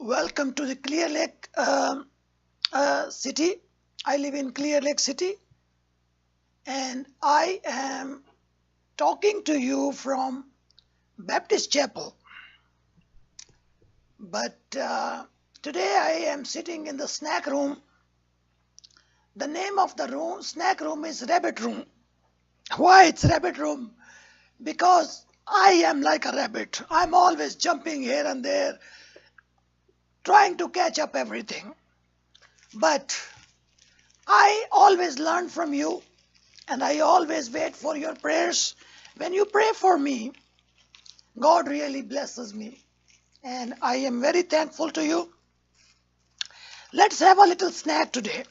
Welcome to the Clear Lake city. I live in Clear Lake City, and I am talking to you from Baptist Chapel. But today I am sitting in the snack room. The name of the snack room is Rabbit Room. Why it's Rabbit Room? Because I am like a rabbit. I'm always jumping here and there, trying to catch up everything. But I always learn from you, and I always wait for your prayers. When you pray for me, God really blesses me, and I am very thankful to you. Let's have a little snack today.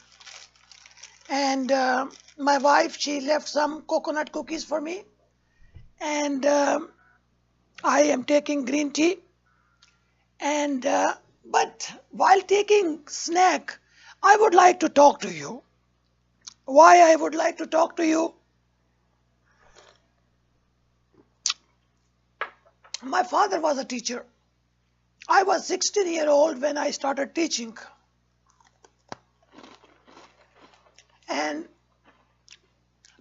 And my wife, she left some coconut cookies for me, and I am taking green tea. And but while taking snack, I would like to talk to you. Why I would like to talk to you? My father was a teacher. I was 16-year-old when I started teaching. And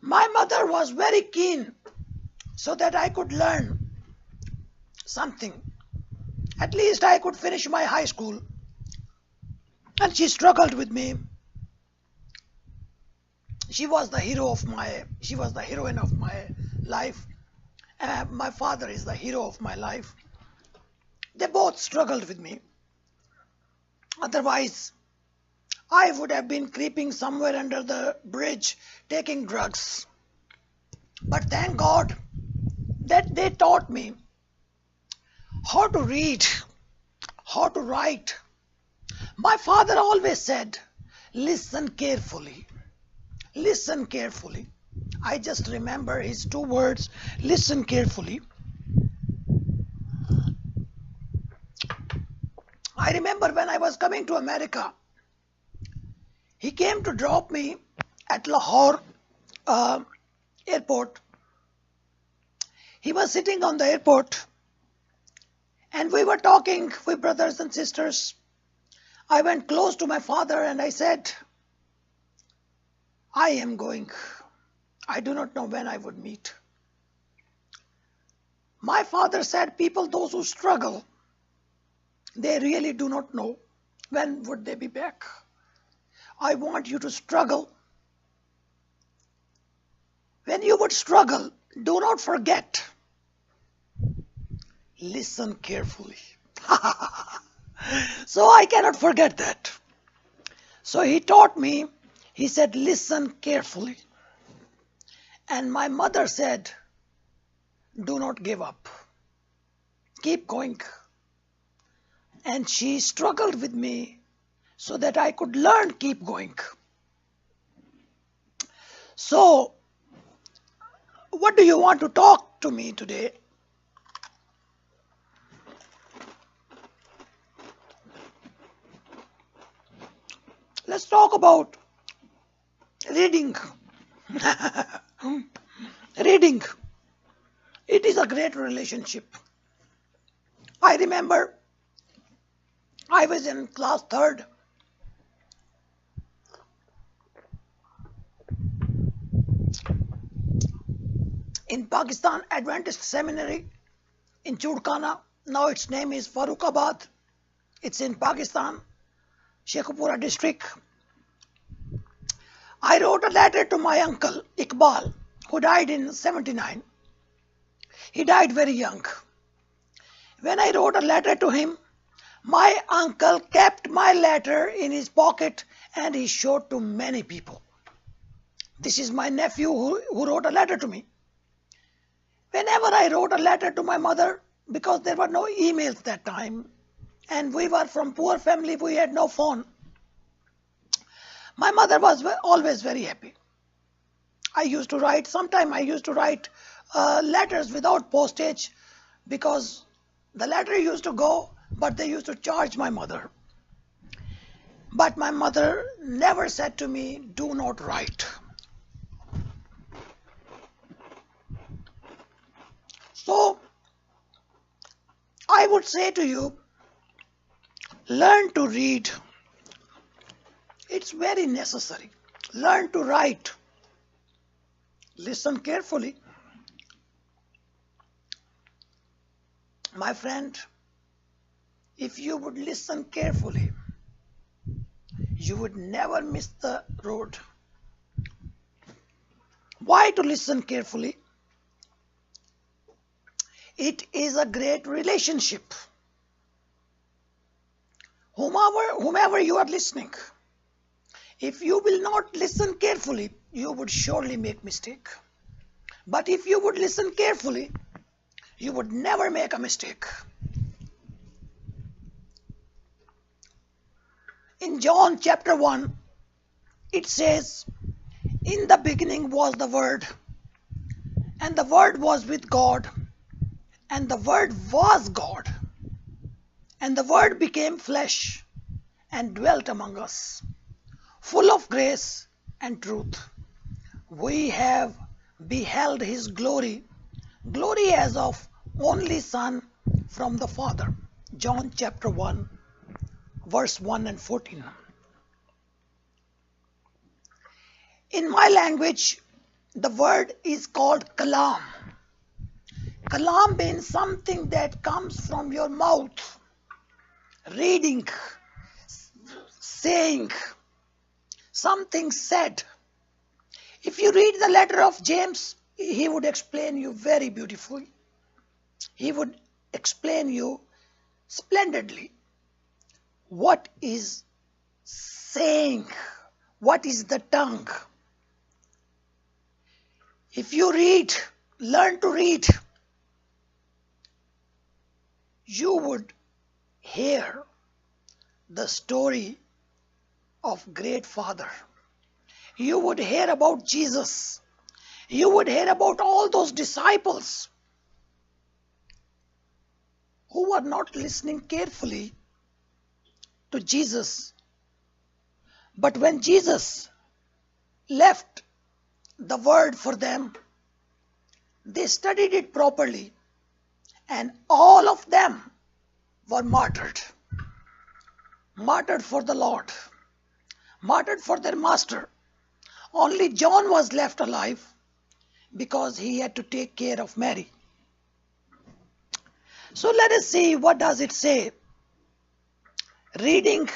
my mother was very keen so that I could learn something. At least I could finish my high school. And she struggled with me. She was the heroine of my life. My father is the hero of my life. They both struggled with me. Otherwise, I would have been creeping somewhere under the bridge taking drugs. But thank God that they taught me how to read, how to write. My father always said, listen carefully. Listen carefully. I just remember his two words, listen carefully. I remember when I was coming to America, he came to drop me at Lahore airport. He was sitting on the airport, and we were talking, we brothers and sisters. I went close to my father and I said, I am going. I do not know when I would meet. My father said, people, those who struggle, they really do not know when would they be back. I want you to struggle. When you would struggle, do not forget. Listen carefully. So I cannot forget that. So he taught me, he said, listen carefully. And my mother said, do not give up. Keep going. And she struggled with me so that I could learn, keep going. So, what do you want to talk to me today? Let's talk about reading. Reading. It is a great relationship. I remember I was in class 3rd. In Pakistan Adventist Seminary in Chudkana. Now its name is Farooqabad. It's in Pakistan, Sheikhupura district. I wrote a letter to my uncle Iqbal, who died in 79. He died very young. When I wrote a letter to him, my uncle kept my letter in his pocket and he showed to many people. This is my nephew who wrote a letter to me. Whenever I wrote a letter to my mother, because there were no emails that time, and we were from poor family, we had no phone. My mother was always very happy. I used to write, sometimes I used to write letters without postage because the letter used to go, but they used to charge my mother. But my mother never said to me, do not write. So, I would say to you, Learn to read. It's very necessary. Learn to write. Listen carefully. My friend, if you would listen carefully, you would never miss the road. Why to listen carefully? It is a great relationship. Whomever you are listening, if you will not listen carefully, you would surely make mistake. But if you would listen carefully, you would never make a mistake. In John chapter 1, it says, "In the beginning was the Word, and the Word was with God, and the Word was God. And the Word became flesh and dwelt among us, full of grace and truth. We have beheld His glory, glory as of only Son from the Father." John chapter 1, verse 1 and 14. In my language, the word is called kalam. Kalam means something that comes from your mouth. Reading, saying, something said. If you read the letter of James, he would explain you very beautifully. He would explain you splendidly what is saying, what is the tongue. If you read, learn to read, you would hear the story of great Father. You would hear about Jesus. You would hear about all those disciples who were not listening carefully to Jesus. But when Jesus left the word for them, they studied it properly, and all of them were martyred. Martyred for the Lord. Martyred for their master. Only John was left alive because he had to take care of Mary. So let us see, what does it say? Reading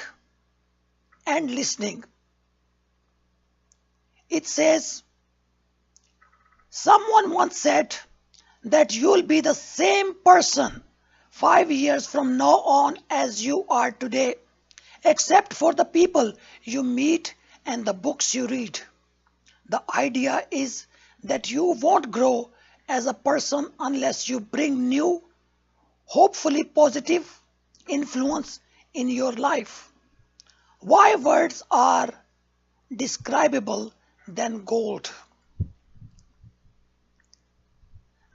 and listening. It says, someone once said that you'll be the same person 5 years from now on as you are today, except for the people you meet and the books you read. The idea is that you won't grow as a person unless you bring new, hopefully positive influence in your life. Why words are describable than gold.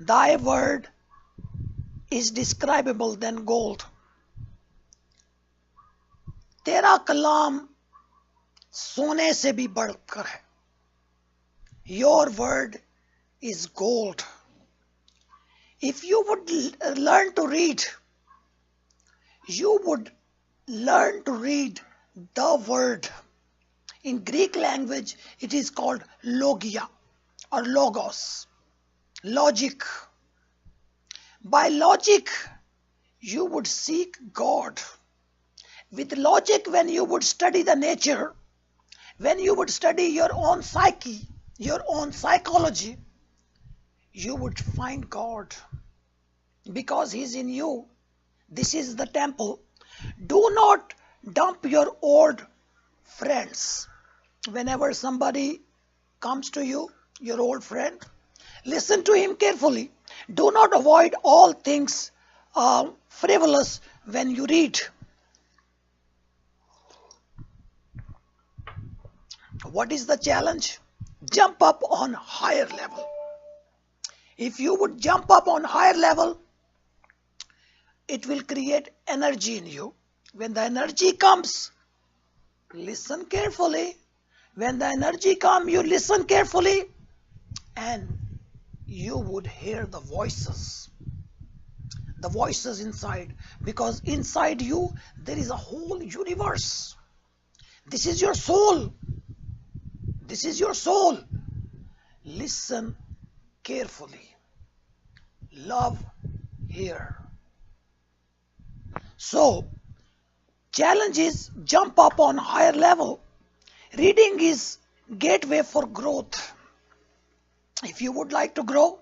Thy word is describable than gold. तेरा कलाम सोने से भी बढ़कर है. Your word is gold. If you would learn to read, you would learn to read the word. In Greek language, it is called logia or logos. Logic. By logic, you would seek God. With logic, when you would study the nature, when you would study your own psyche, your own psychology, you would find God because He's in you. This is the temple. Do not dump your old friends. Whenever somebody comes to you, your old friend, listen to him carefully. Do not avoid all things frivolous when you read. What is the challenge? Jump up on higher level. If you would jump up on higher level, it will create energy in you. When the energy comes, listen carefully. When the energy comes, you listen carefully, and you would hear the voices. the voices inside, because inside you there is a whole universe. This is your soul. This is your soul. Listen carefully. Love here. So, challenge is jump up on higher level. Reading is gateway for growth. If you would like to grow,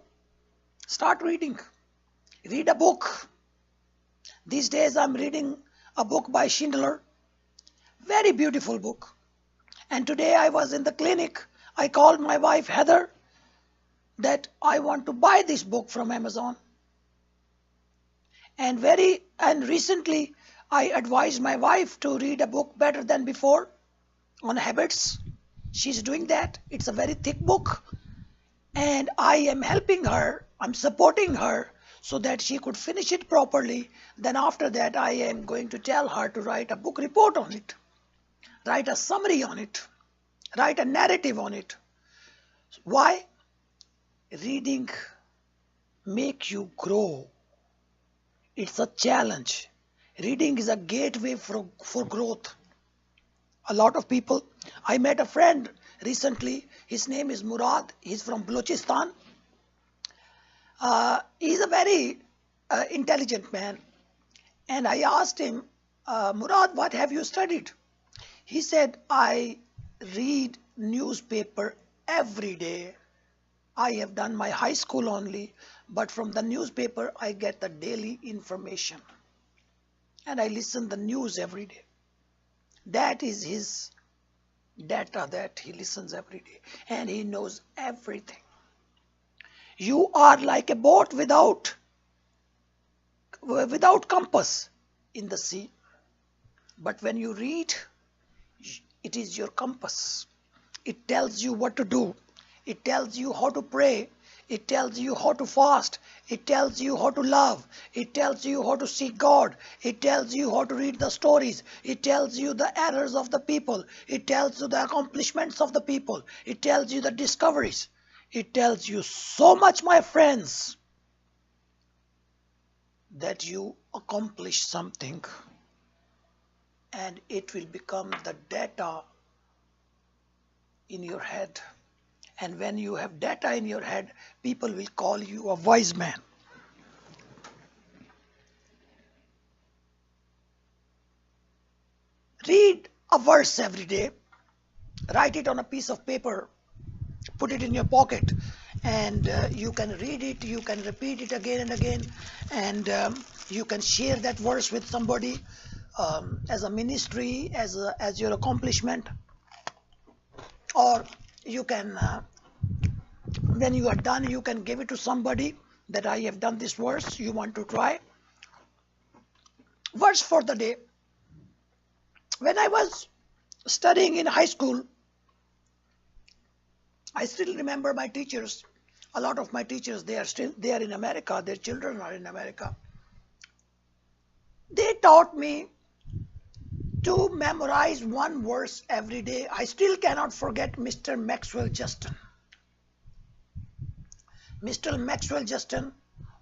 start reading. Read a book. These days I'm reading a book by Schindler. Very beautiful book. And today I was in the clinic. I called my wife Heather that I want to buy this book from Amazon. And recently I advised my wife to read a book Better Than Before on habits. She's doing that. It's a very thick book. And I am helping her. I'm supporting her so that she could finish it properly. Then after that, I am going to tell her to write a book report on it, write a summary on it, write a narrative on it. Why? Reading makes you grow. It's a challenge. Reading is a gateway for growth. A lot of people, I met a friend recently, his name is Murad, he's from Balochistan. He's a very intelligent man. And I asked him, Murad, what have you studied? He said, I read newspaper every day. I have done my high school only, but from the newspaper I get the daily information. And I listen the news every day. That is his data that he listens every day. And he knows everything. You are like a boat without compass in the sea. But when you read, it is your compass. It tells you what to do. It tells you how to pray. It tells you how to fast. It tells you how to love. It tells you how to seek God. It tells you how to read the stories. It tells you the errors of the people. It tells you the accomplishments of the people. It tells you the discoveries. It tells you so much, my friends, that you accomplish something and it will become the data in your head. And when you have data in your head, people will call you a wise man. Read a verse every day. Write it on a piece of paper. Put it in your pocket. And you can read it. You can repeat it again and again. And you can share that verse with somebody as a ministry, as your accomplishment. Or you can, when you are done, you can give it to somebody that I have done this verse. You want to try? Verse for the day. When I was studying in high school, I still remember my teachers. A lot of my teachers, they are in America. Their children are in America. They taught me to memorize one verse every day. I still cannot forget Mr. Maxwell Justin. Mr. Maxwell Justin,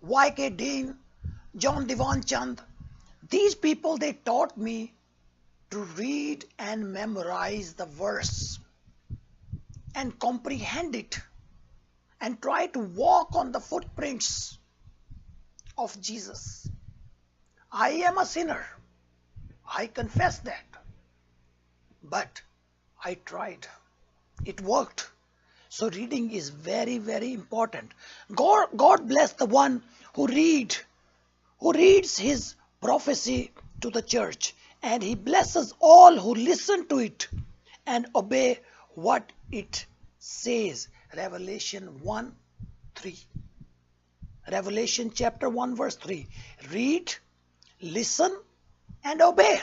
Y.K. Dean, John Devan Chand. These people, they taught me to read and memorize the verse and comprehend it and try to walk on the footprints of Jesus. I am a sinner. I confess that. But I tried. It worked. So reading is very, very important. God bless the one who reads his prophecy to the church. And he blesses all who listen to it and obey what it says. Revelation 1:3. Revelation chapter 1 verse 3. Read, listen, and obey.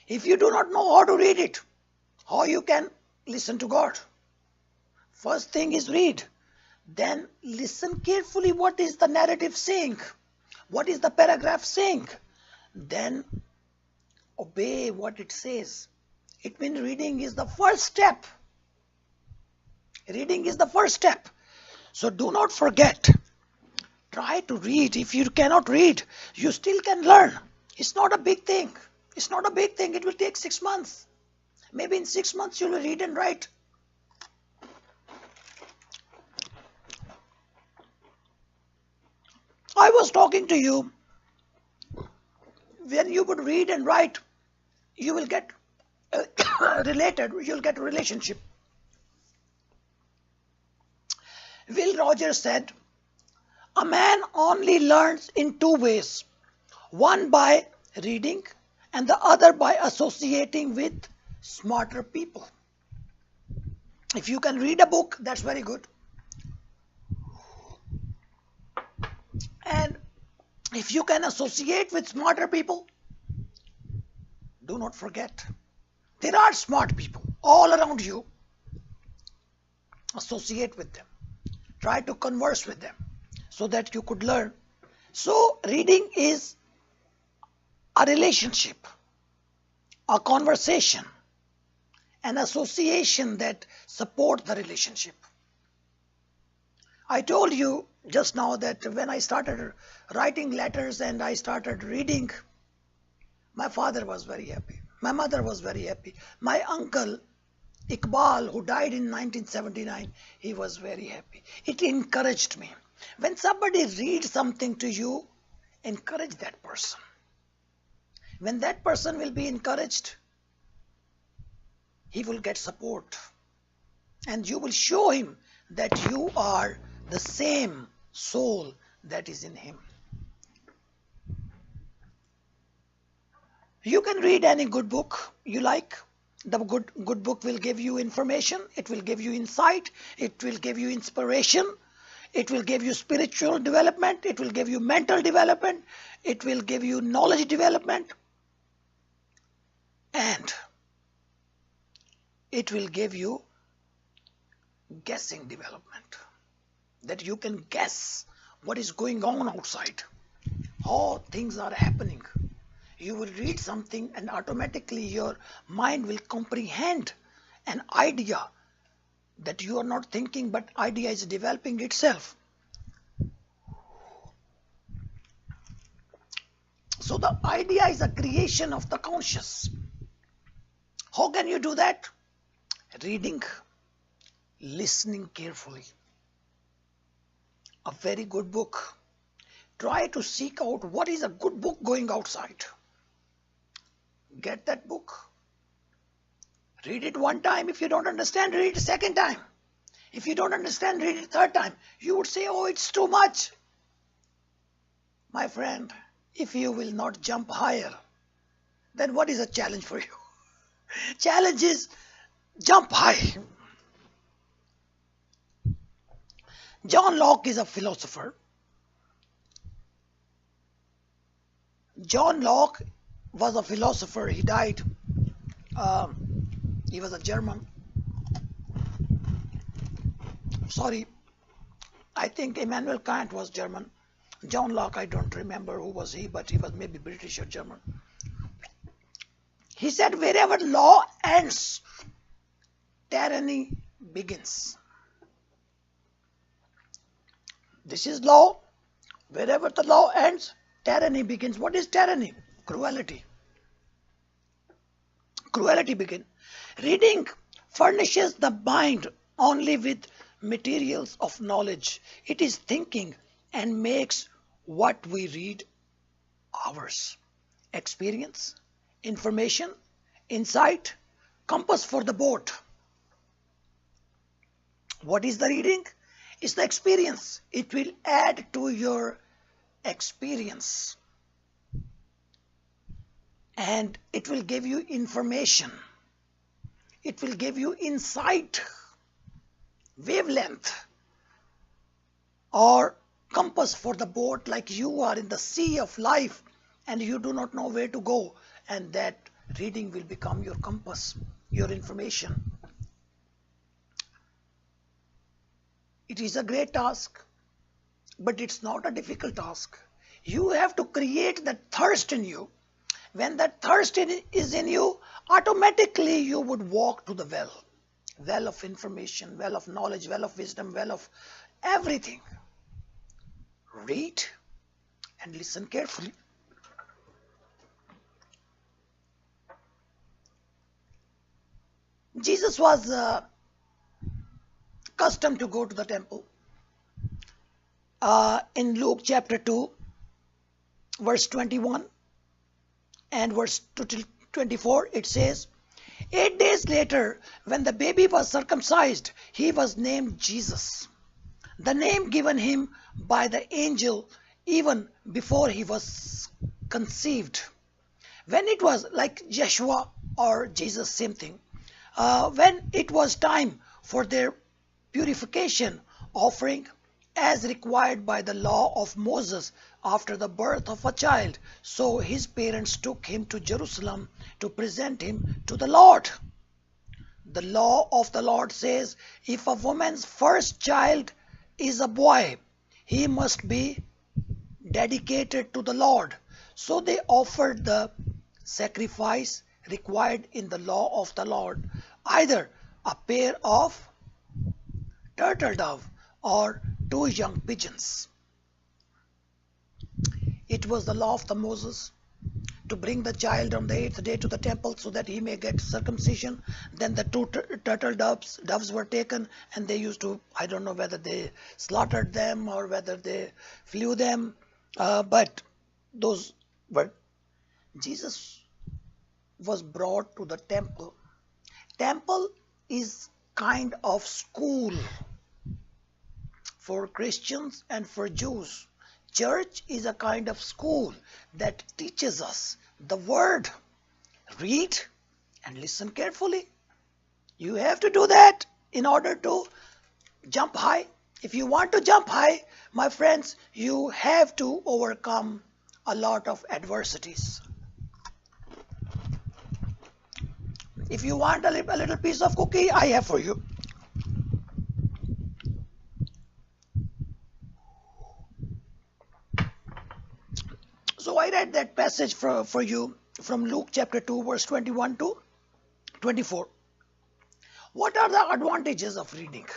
If you do not know how to read it, how you can listen to God? First thing is read. Then listen carefully what is the narrative saying. What is the paragraph saying? Then obey what it says. It means reading is the first step. Reading is the first step. So do not forget Try to read. If you cannot read, you still can learn. It's not a big thing. It's not a big thing. It will take 6 months. Maybe in 6 months you will read and write. I was talking to you. When you would read and write, you will get related. You'll get a relationship. Will Rogers said, a man only learns in two ways. One by reading and the other by associating with smarter people. If you can read a book, that's very good. And if you can associate with smarter people, do not forget, there are smart people all around you. Associate with them. Try to converse with them so that you could learn. So reading is a relationship, a conversation, an association that support the relationship. I told you just now that when I started writing letters and I started reading, my father was very happy. My mother was very happy. My uncle Iqbal, who died in 1979, he was very happy. It encouraged me. When somebody reads something to you, encourage that person. When that person will be encouraged, he will get support. And you will show him that you are the same soul that is in him. You can read any good book you like. The good book will give you information. It will give you insight. It will give you inspiration. It will give you spiritual development. It will give you mental development. It will give you knowledge development. And it will give you guessing development. That you can guess what is going on outside. How things are happening. You will read something and automatically your mind will comprehend an idea that you are not thinking, but idea is developing itself. So the idea is a creation of the conscious. How can you do that? Reading, listening carefully. A very good book. Try to seek out what is a good book going outside. Get that book. Read it one time. If you don't understand, read it a second time. If you don't understand, read it third time. You would say, oh, it's too much. My friend, if you will not jump higher, then what is a challenge for you? Challenge is jump high. John Locke is a philosopher. John Locke was a philosopher. He died. He was a German. Sorry, I think Immanuel Kant was German. John Locke, I don't remember who was he, but he was maybe British or German. He said, wherever law ends, tyranny begins. This is law. Wherever the law ends, tyranny begins. What is tyranny? Cruelty. Cruelty begins. Reading furnishes the mind only with materials of knowledge. It is thinking and makes what we read ours. Experience, information, insight, compass for the boat. What is the reading? It's the experience. It will add to your experience. And it will give you information. It will give you insight, wavelength, or compass for the boat, like you are in the sea of life and you do not know where to go, and that reading will become your compass, your information. It is a great task, but it's not a difficult task. You have to create that thirst in you. When that thirst is in you, automatically you would walk to the well of information, well of knowledge, well of wisdom, well of everything. Read and listen carefully. Jesus was accustomed to go to the temple. In Luke chapter 2, verse 21 and verse 24, it says, 8 days later, when the baby was circumcised, he was named Jesus, the name given him by the angel even before he was conceived. When it was like Joshua or Jesus, same thing. When it was time for their purification offering, as required by the law of Moses after the birth of a child, so his parents took him to Jerusalem to present him to the Lord. The law of the Lord says, if a woman's first child is a boy, he must be dedicated to the Lord. So they offered the sacrifice required in the law of the Lord, either a pair of turtle dove or 2 young pigeons. It was the law of the Moses to bring the child on the 8th day to the temple so that he may get circumcision. Then the 2 turtle doves were taken, and they used to, I don't know whether they slaughtered them or whether they flew them, but those were, Jesus was brought to the temple. Temple is kind of school for Christians and for Jews. Church is a kind of school that teaches us the word. Read and listen carefully. You have to do that in order to jump high. If you want to jump high, my friends, you have to overcome a lot of adversities. If you want a little piece of cookie, I have for you. So I read that passage for you from Luke chapter 2, verse 21 to 24. What are the advantages of reading?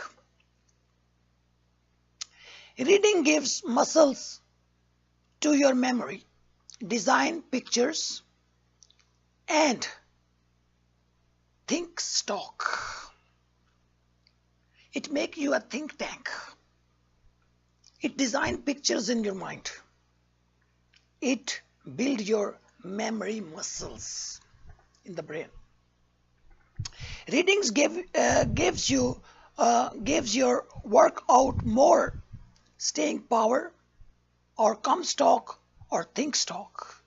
Reading gives muscles to your memory, design pictures, and think stock. It makes you a think tank. It designs pictures in your mind. It builds your memory muscles in the brain. Readings gives your workout more staying power, or come stock, or think stock.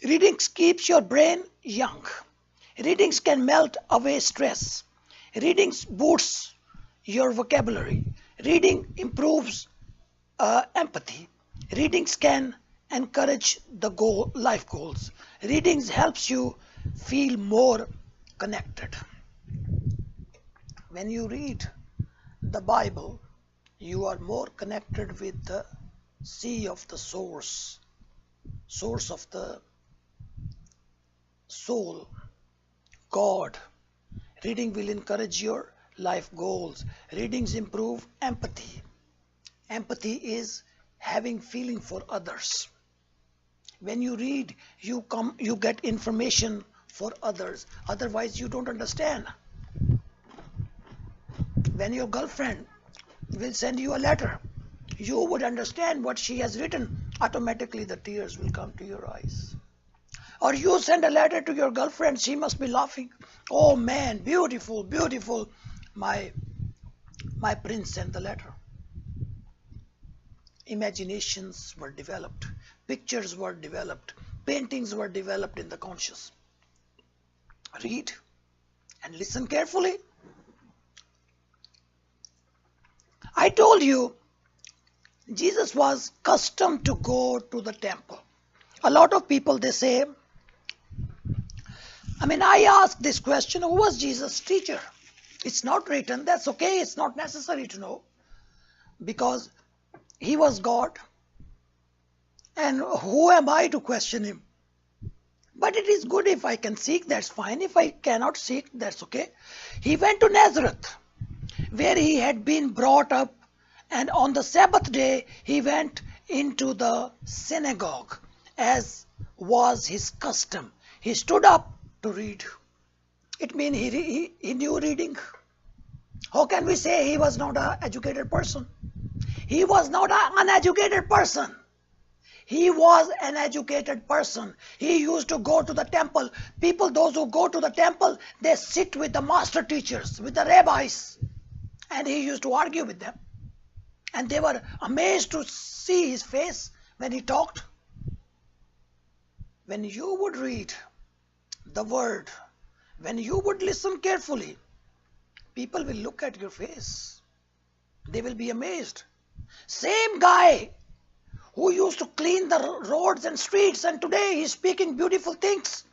Readings keeps your brain young. Readings can melt away stress. Readings boosts your vocabulary. Reading improves empathy. Readings can encourage the life goals. Readings helps you feel more connected. When you read the Bible, you are more connected with the sea of the source of the soul, God. Reading will encourage your life goals. Readings improve empathy. Empathy is having feeling for others. When you read, you get information for others. Otherwise, you don't understand. When your girlfriend will send you a letter, you would understand what she has written. Automatically, the tears will come to your eyes. Or you send a letter to your girlfriend, she must be laughing. Oh man, beautiful, beautiful. My prince sent the letter. Imaginations were developed, pictures were developed, paintings were developed in the conscious. Read and listen carefully. I told you, Jesus was accustomed to go to the temple. A lot of people, they say, I asked this question, who was Jesus' teacher? It's not written, that's okay, it's not necessary to know, because he was God, and who am I to question him? But it is good if I can seek, that's fine. If I cannot seek, that's okay. He went to Nazareth, where he had been brought up, And on the Sabbath day, he went into the synagogue, as was his custom. He stood up to read. It means he knew reading. How can we say he was not an educated person? He was not an uneducated person. He was an educated person. He used to go to the temple. People, those who go to the temple, they sit with the master teachers, with the rabbis. And he used to argue with them. And they were amazed to see his face when he talked. When you would read the word, when you would listen carefully, people will look at your face. They will be amazed. Same guy who used to clean the roads and streets, and today he's speaking beautiful things.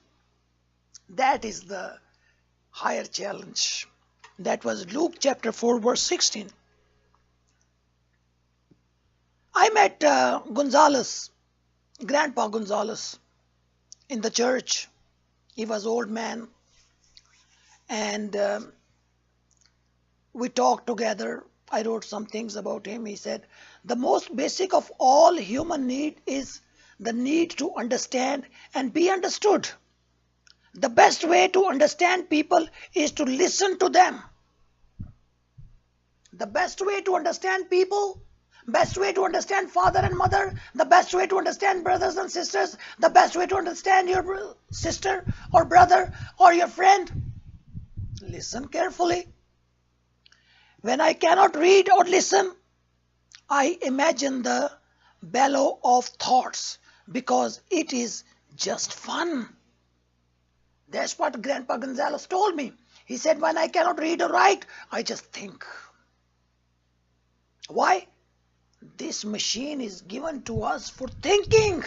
That is the higher challenge. That was Luke chapter 4 verse 16. I met Gonzalez, Grandpa Gonzalez, in the church. He was an old man, and we talked together. I wrote some things about him. He said, the most basic of all human need is the need to understand and be understood. The best way to understand people is to listen to them. The best way to understand people, best way to understand father and mother, the best way to understand brothers and sisters, the best way to understand your sister or brother or your friend, listen carefully. When I cannot read or listen, I imagine the bellow of thoughts because it is just fun. That's what Grandpa Gonzalez told me. He said, when I cannot read or write, I just think. Why? This machine is given to us for thinking,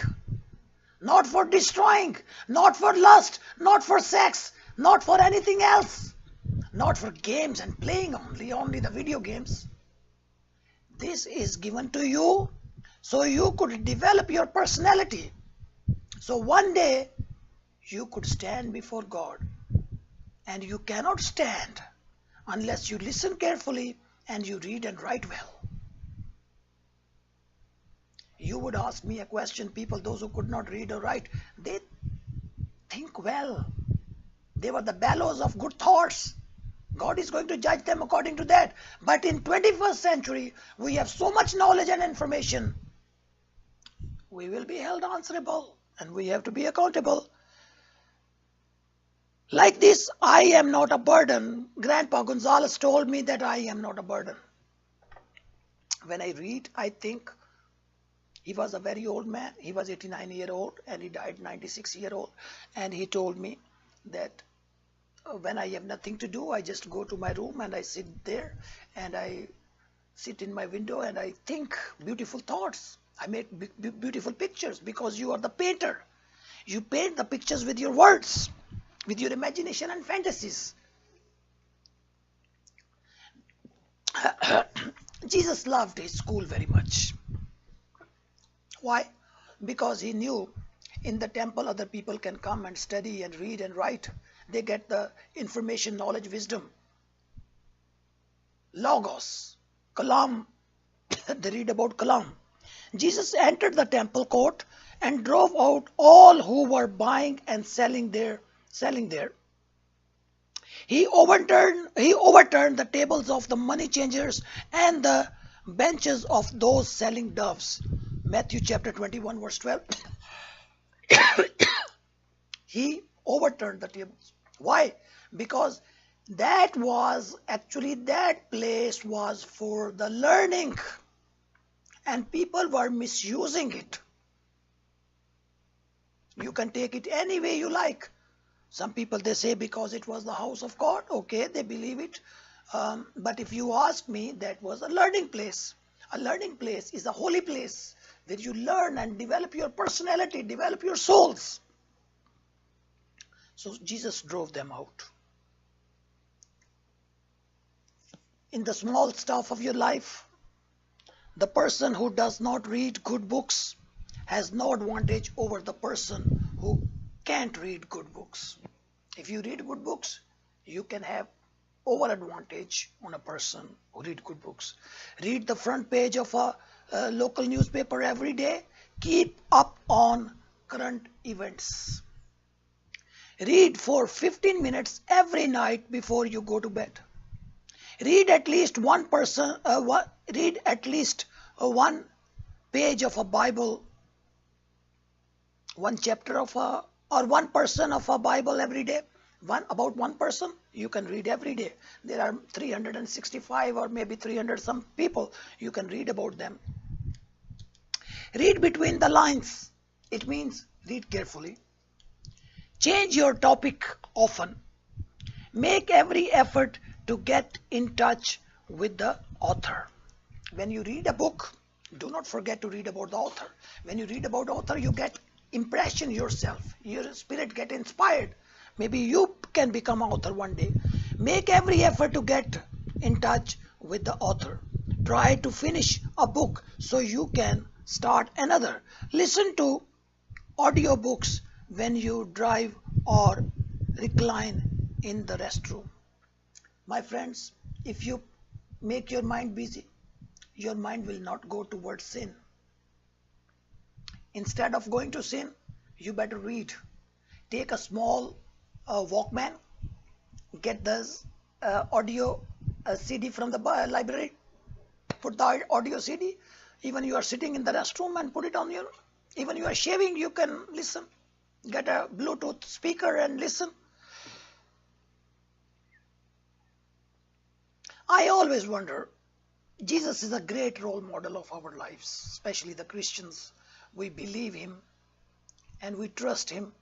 not for destroying, not for lust, not for sex, not for anything else. Not for games and playing only the video games. This is given to you so you could develop your personality. So one day you could stand before God, and you cannot stand unless you listen carefully and you read and write well. You would ask me a question, people, those who could not read or write, they think well. They were the bellows of good thoughts. God is going to judge them according to that. But in 21st century, we have so much knowledge and information. We will be held answerable and we have to be accountable. Like this, I am not a burden. Grandpa Gonzalez told me that I am not a burden. When I read, I think. He was a very old man. He was 89-year-old and he died 96-year-old. And he told me that when I have nothing to do, I just go to my room and I sit there and I sit in my window and I think beautiful thoughts. I make beautiful pictures because you are the painter. You paint the pictures with your words, with your imagination and fantasies. Jesus loved his school very much. Why? Because he knew in the temple other people can come and study and read and write. They get the information, knowledge, wisdom. Logos, Kalam, they read about Kalam. Jesus entered the temple court and drove out all who were buying and selling there. He overturned the tables of the money changers and the benches of those selling doves. Matthew chapter 21 verse 12. He overturned the tables. Why? Because that place was for the learning, and people were misusing it. You can take it any way you like. Some people, they say because it was the house of God. Okay, they believe it. But if you ask me, that was a learning place. A learning place is a holy place where you learn and develop your personality, develop your souls. So Jesus drove them out. In the small stuff of your life, the person who does not read good books has no advantage over the person who can't read good books. If you read good books, you can have over advantage on a person who read good books. Read the front page of a local newspaper every day. Keep up on current events. Read for 15 minutes every night before you go to bed. Read at least one page of a Bible, one chapter of a, or one person of a Bible every day. About one person you can read every day. There are 365 or maybe 300 some people. You can read about them. Read between the lines. It means read carefully. Change your topic often. Make every effort to get in touch with the author. When you read a book, do not forget to read about the author. When you read about the author, you get impression yourself. Your spirit get inspired. Maybe you can become an author one day. Make every effort to get in touch with the author. Try to finish a book so you can start another. Listen to audiobooks when you drive or recline in the restroom. My friends, if you make your mind busy, your mind will not go towards sin. Instead of going to sin, you better read. Take a small Walkman, get this audio CD from the library, put the audio CD. Even you are sitting in the restroom and put it on your, even you are shaving, you can listen. Get a Bluetooth speaker and listen. I always wonder, Jesus is a great role model of our lives, especially the Christians. We believe him and we trust him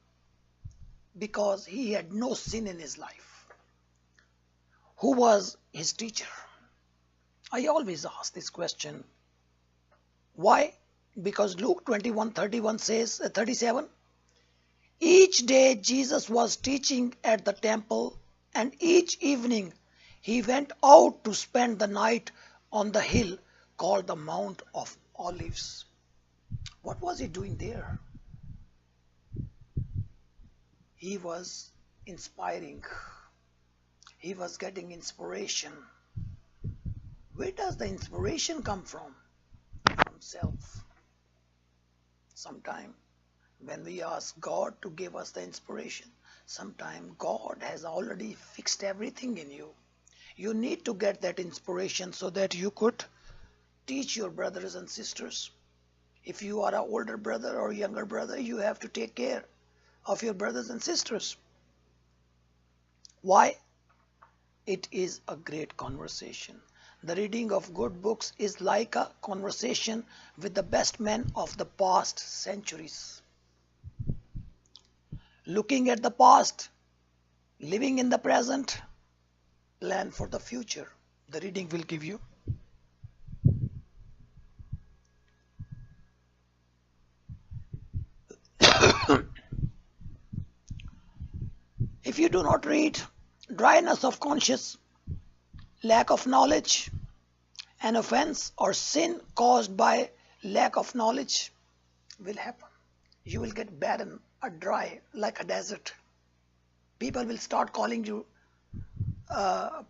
because he had no sin in his life. Who was his teacher? I always ask this question. Why? Because Luke 21:31 says, 37, each day Jesus was teaching at the temple, and each evening he went out to spend the night on the hill called the Mount of Olives. What was he doing there? He was inspiring. He was getting inspiration. Where does the inspiration come from? From self. Sometime when we ask God to give us the inspiration, sometime God has already fixed everything in you. You need to get that inspiration so that you could teach your brothers and sisters. If you are an older brother or younger brother, you have to take care of your brothers and sisters. Why? It is a great conversation. The reading of good books is like a conversation with the best men of the past centuries. Looking at the past, living in the present, plan for the future. The reading will give you. If you do not read, dryness of conscience, lack of knowledge, an offense or sin caused by lack of knowledge will happen. You will get barren or dry like a desert. People will start calling you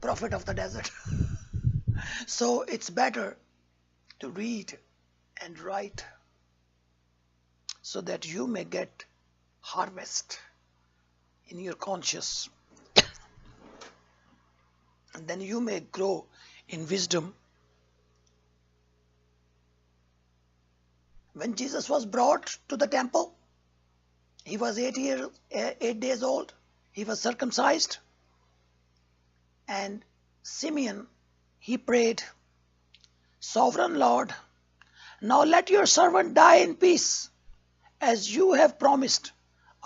prophet of the desert. So it's better to read and write so that you may get harvest in your conscience. And then you may grow in wisdom. When Jesus was brought to the temple, he was 8 days old. He was circumcised. And Simeon, he prayed, Sovereign Lord, now let your servant die in peace, as you have promised.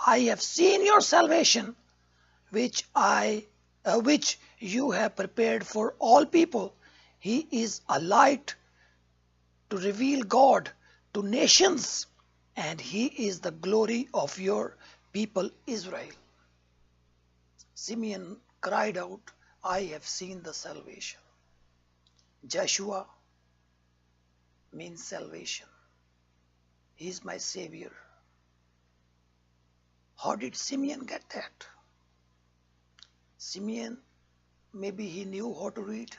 I have seen your salvation, which you have prepared for all people. He is a light to reveal God to nations, and he is the glory of your people Israel. Simeon cried out, I have seen the salvation. Joshua means salvation. He is my savior. How did Simeon get that? Simeon maybe he knew how to read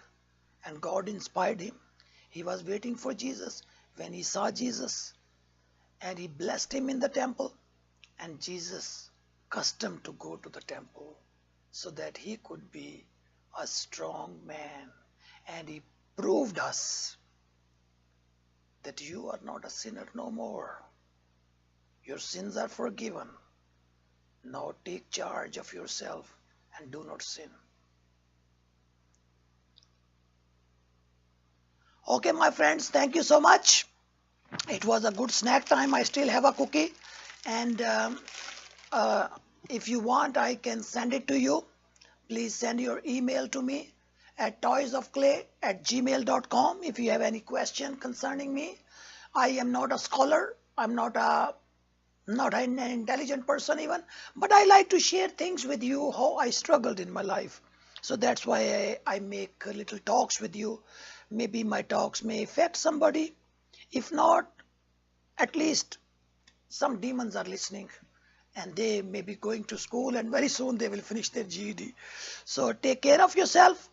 and God inspired him. He was waiting for Jesus. When he saw Jesus and he blessed him in the temple, and Jesus accustomed to go to the temple so that he could be a strong man. And he proved us that you are not a sinner no more. Your sins are forgiven. Now take charge of yourself and do not sin. Okay, my friends, thank you so much. It was a good snack time. I still have a cookie, and uh, if you want, I can send it to you. Please send your email to me at toysofclay@gmail.com if you have any question concerning me. I am not a scholar. I'm not an intelligent person even, but I like to share things with you how I struggled in my life. So that's why I make little talks with you. Maybe my talks may affect somebody. If not, at least some demons are listening and they may be going to school and very soon they will finish their GED. So take care of yourself,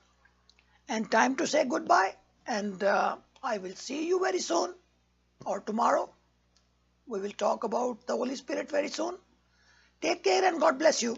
and time to say goodbye. And I will see you very soon or tomorrow. We will talk about the Holy Spirit very soon. Take care and God bless you.